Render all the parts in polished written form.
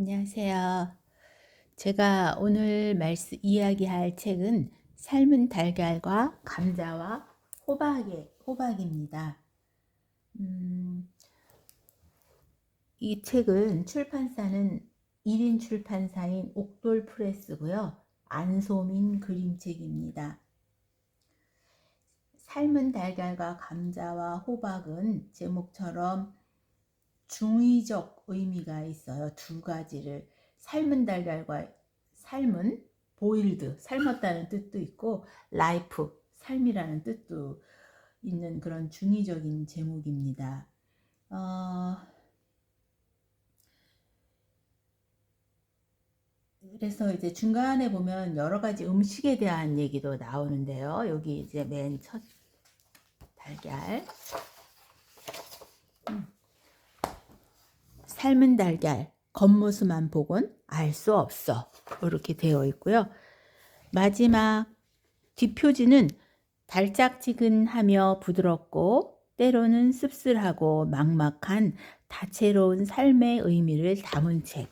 안녕하세요. 제가 오늘 이야기할 책은 삶은 달걀과 감자와 호박입니다. 음, 이 책은 출판사는 1인 출판사인 옥돌 프레스고요. 안소민 그림책입니다. 삶은 달걀과 감자와 호박은 제목처럼 중의적 의미가 있어요. 두 가지를 삶은 달걀과 삶은 보일드 삶았다는 뜻도 있고 라이프 삶이라는 뜻도 있는 그런 중의적인 제목입니다. 그래서 이제 중간에 보면 여러 가지 음식에 대한 얘기도 나오는데요. 여기 이제 맨 첫 달걀 삶은 달걀 겉모습만 보곤 알 수 없어 이렇게 되어 있고요. 마지막 뒷표지는 달짝지근하며 부드럽고 때로는 씁쓸하고 막막한 다채로운 삶의 의미를 담은 책.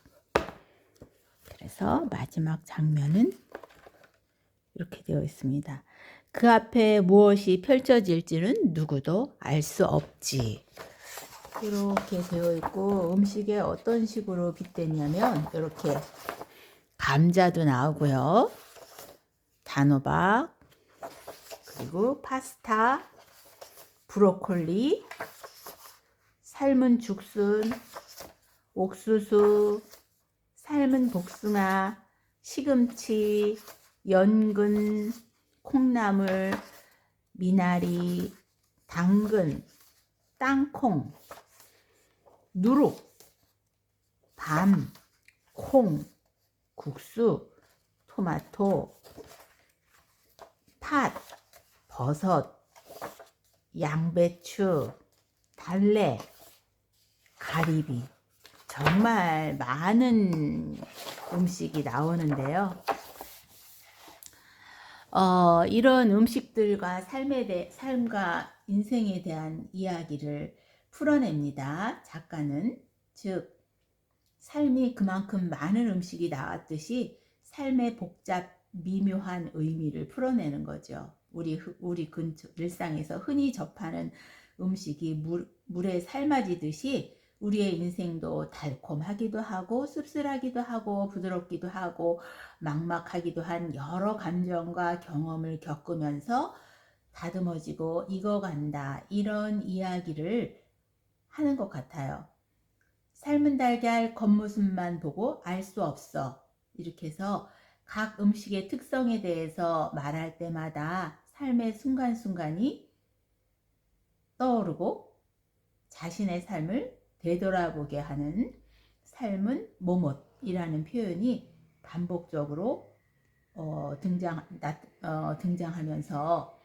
그래서 마지막 장면은 이렇게 되어 있습니다. 그 앞에 무엇이 펼쳐질지는 누구도 알 수 없지. 이렇게 되어 있고 음식에 어떤 식으로 빗대냐면 이렇게 감자도 나오고요. 단호박, 그리고 파스타, 브로콜리, 삶은 죽순, 옥수수, 삶은 복숭아, 시금치, 연근, 콩나물, 미나리, 당근, 땅콩, 누룩, 밤, 콩, 국수, 토마토, 팥, 버섯, 양배추, 달래, 가리비. 정말 많은 음식이 나오는데요. 이런 음식들과 삶과 인생에 대한 이야기를 풀어냅니다. 작가는. 즉, 삶이 그만큼 많은 음식이 나왔듯이 삶의 미묘한 의미를 풀어내는 거죠. 우리 일상에서 흔히 접하는 음식이 물에 삶아지듯이 우리의 인생도 달콤하기도 하고 씁쓸하기도 하고 부드럽기도 하고 막막하기도 한 여러 감정과 경험을 겪으면서 다듬어지고 익어간다, 이런 이야기를 하는 것 같아요. 삶은 달걀 겉모습만 보고 알 수 없어. 이렇게 해서 각 음식의 특성에 대해서 말할 때마다 삶의 순간순간이 떠오르고 자신의 삶을 되돌아보게 하는 삶은 뭐뭇이라는 표현이 반복적으로 등장하면서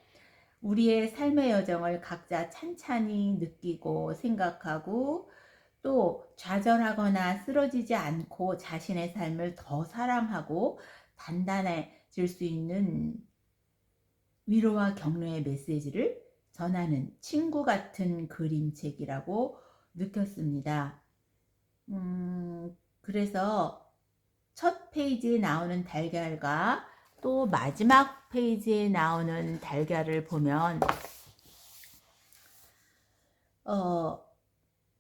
우리의 삶의 여정을 각자 찬찬히 느끼고 생각하고 또 좌절하거나 쓰러지지 않고 자신의 삶을 더 사랑하고 단단해질 수 있는 위로와 격려의 메시지를 전하는 친구 같은 그림책이라고 느꼈습니다. 그래서 첫 페이지에 나오는 달걀과 또 마지막 페이지에 나오는 달걀을 보면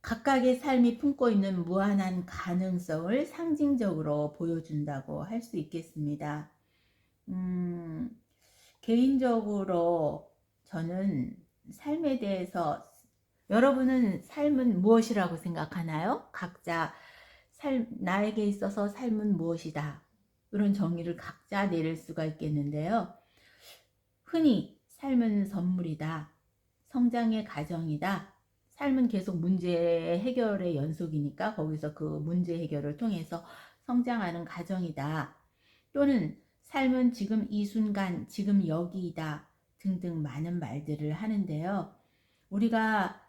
각각의 삶이 품고 있는 무한한 가능성을 상징적으로 보여준다고 할 수 있겠습니다. 개인적으로 저는 삶에 대해서, 여러분은 삶은 무엇이라고 생각하나요? 각자 나에게 있어서 삶은 무엇이다, 이런 정의를 각자 내릴 수가 있겠는데요. 흔히 삶은 선물이다, 성장의 과정이다, 삶은 계속 문제 해결의 연속이니까 거기서 그 문제 해결을 통해서 성장하는 과정이다, 또는 삶은 지금 이 순간 지금 여기이다 등등 많은 말들을 하는데요. 우리가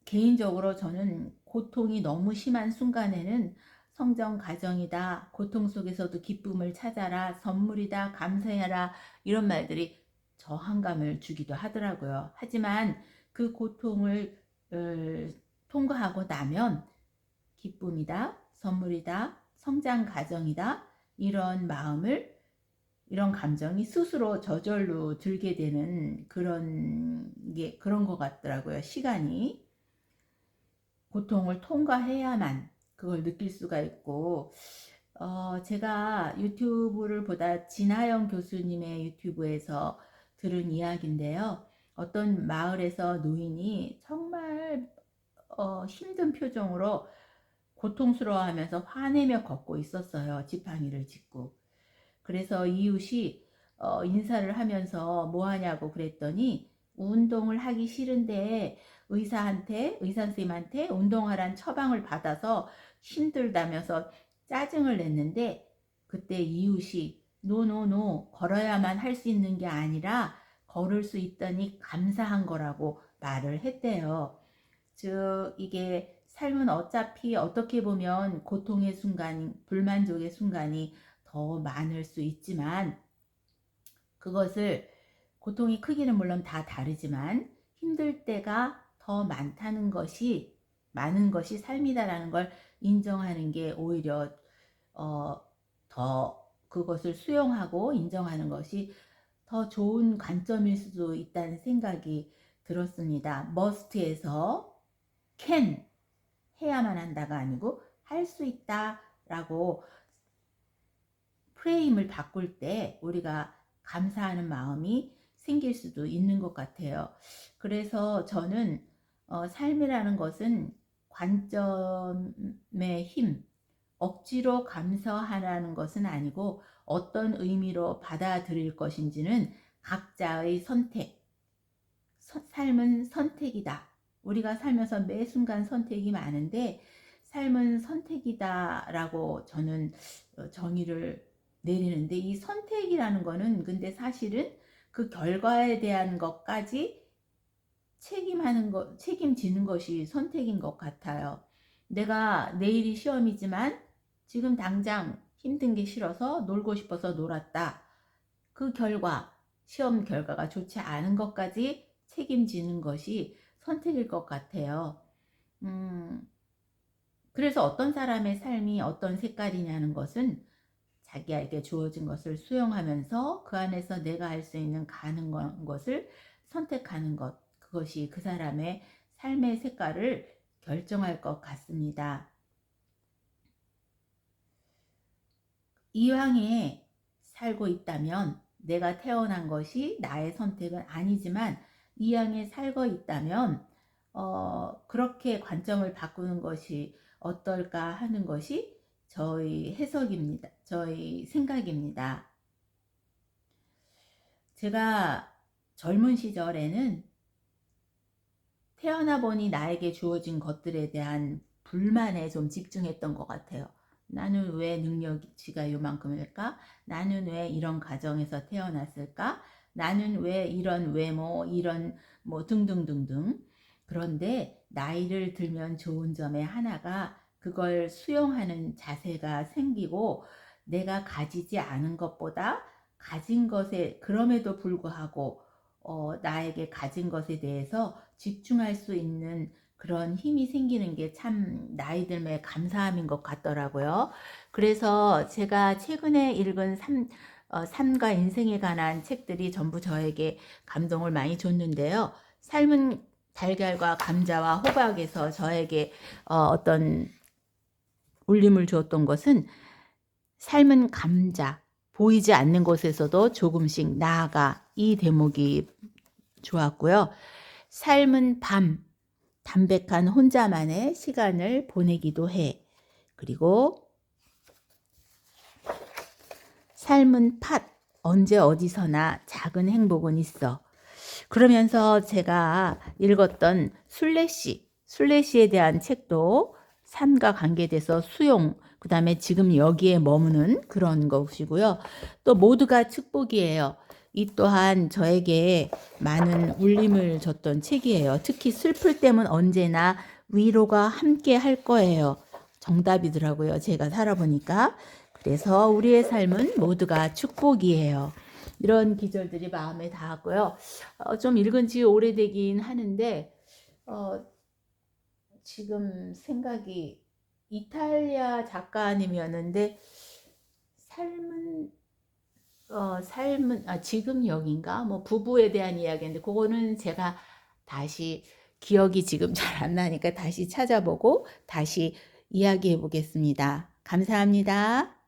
개인적으로 저는 고통이 너무 심한 순간에는 성장 과정이다, 고통 속에서도 기쁨을 찾아라, 선물이다, 감사해라, 이런 말들이 저항감을 주기도 하더라고요. 하지만 그 고통을 통과하고 나면 기쁨이다, 선물이다, 성장 과정이다. 이런 마음을, 이런 감정이 스스로 저절로 들게 되는 그런 것 같더라고요. 시간이. 고통을 통과해야만 그걸 느낄 수가 있고, 제가 유튜브를 보다 진하영 교수님의 유튜브에서 들은 이야기인데요. 어떤 마을에서 노인이 정말 힘든 표정으로 고통스러워하면서 화내며 걷고 있었어요. 지팡이를 짚고. 그래서 이웃이 인사를 하면서 뭐 하냐고 그랬더니 운동을 하기 싫은데 의사 선생님한테 운동하란 처방을 받아서 힘들다면서 짜증을 냈는데, 그때 이웃이 노노노, 걸어야만 할 수 있는 게 아니라 걸을 수 있다니 감사한 거라고 말을 했대요. 즉 이게 삶은 어차피 어떻게 보면 고통의 순간, 불만족의 순간이 더 많을 수 있지만, 그것을, 고통의 크기는 물론 다 다르지만 힘들 때가 더 많은 것이 삶이다라는 걸 인정하는 게 오히려 더 그것을 수용하고 인정하는 것이 더 좋은 관점일 수도 있다는 생각이 들었습니다. must에서 can, 해야만 한다가 아니고 할 수 있다라고 프레임을 바꿀 때 우리가 감사하는 마음이 생길 수도 있는 것 같아요. 그래서 저는 삶이라는 것은 관점의 힘, 억지로 감사하라는 것은 아니고 어떤 의미로 받아들일 것인지는 각자의 선택, 삶은 선택이다. 우리가 살면서 매 순간 선택이 많은데 삶은 선택이다 라고 저는 정의를 내리는데, 이 선택이라는 거는 근데 사실은 그 결과에 대한 것까지 책임지는 것이 선택인 것 같아요. 내가 내일이 시험이지만 지금 당장 힘든 게 싫어서 놀고 싶어서 놀았다. 그 시험 결과가 좋지 않은 것까지 책임지는 것이 선택일 것 같아요. 그래서 어떤 사람의 삶이 어떤 색깔이냐는 것은 자기에게 주어진 것을 수용하면서 그 안에서 내가 할 수 있는 가능한 것을 선택하는 것, 그것이 그 사람의 삶의 색깔을 결정할 것 같습니다. 이왕에 살고 있다면, 내가 태어난 것이 나의 선택은 아니지만 이왕에 살고 있다면 그렇게 관점을 바꾸는 것이 어떨까 하는 것이 저희 해석입니다. 저희 생각입니다. 제가 젊은 시절에는 태어나 보니 나에게 주어진 것들에 대한 불만에 좀 집중했던 것 같아요. 나는 왜 능력치가 요만큼일까? 나는 왜 이런 가정에서 태어났을까? 나는 왜 이런 외모, 이런 뭐 등등등등. 그런데 나이를 들면 좋은 점의 하나가 그걸 수용하는 자세가 생기고, 내가 가지지 않은 것보다 가진 것에, 그럼에도 불구하고 나에게 가진 것에 대해서 집중할 수 있는 그런 힘이 생기는 게 참 나이 들매 감사함인 것 같더라고요. 그래서 제가 최근에 읽은 삶과 인생에 관한 책들이 전부 저에게 감동을 많이 줬는데요. 삶은 달걀과 감자와 호박에서 저에게 어떤 울림을 주었던 것은, 삶은 감자, 보이지 않는 곳에서도 조금씩 나아가, 이 대목이 좋았고요. 삶은 밤, 담백한 혼자만의 시간을 보내기도 해. 그리고 삶은 팥, 언제 어디서나 작은 행복은 있어. 그러면서 제가 읽었던 술래시에 대한 책도 삶과 관계돼서 수용, 그 다음에 지금 여기에 머무는 그런 것이고요. 또 모두가 축복이에요. 이 또한 저에게 많은 울림을 줬던 책이에요. 특히 슬플 때면 언제나 위로가 함께 할 거예요. 정답이더라고요. 제가 살아보니까. 그래서 우리의 삶은 모두가 축복이에요. 이런 기절들이 마음에 닿았고요. 좀 읽은 지 오래되긴 하는데 지금 생각이 이탈리아 작가님이었는데 지금 여긴가? 뭐 부부에 대한 이야기인데 그거는 제가 다시 기억이 지금 잘 안 나니까 다시 찾아보고 다시 이야기해 보겠습니다. 감사합니다.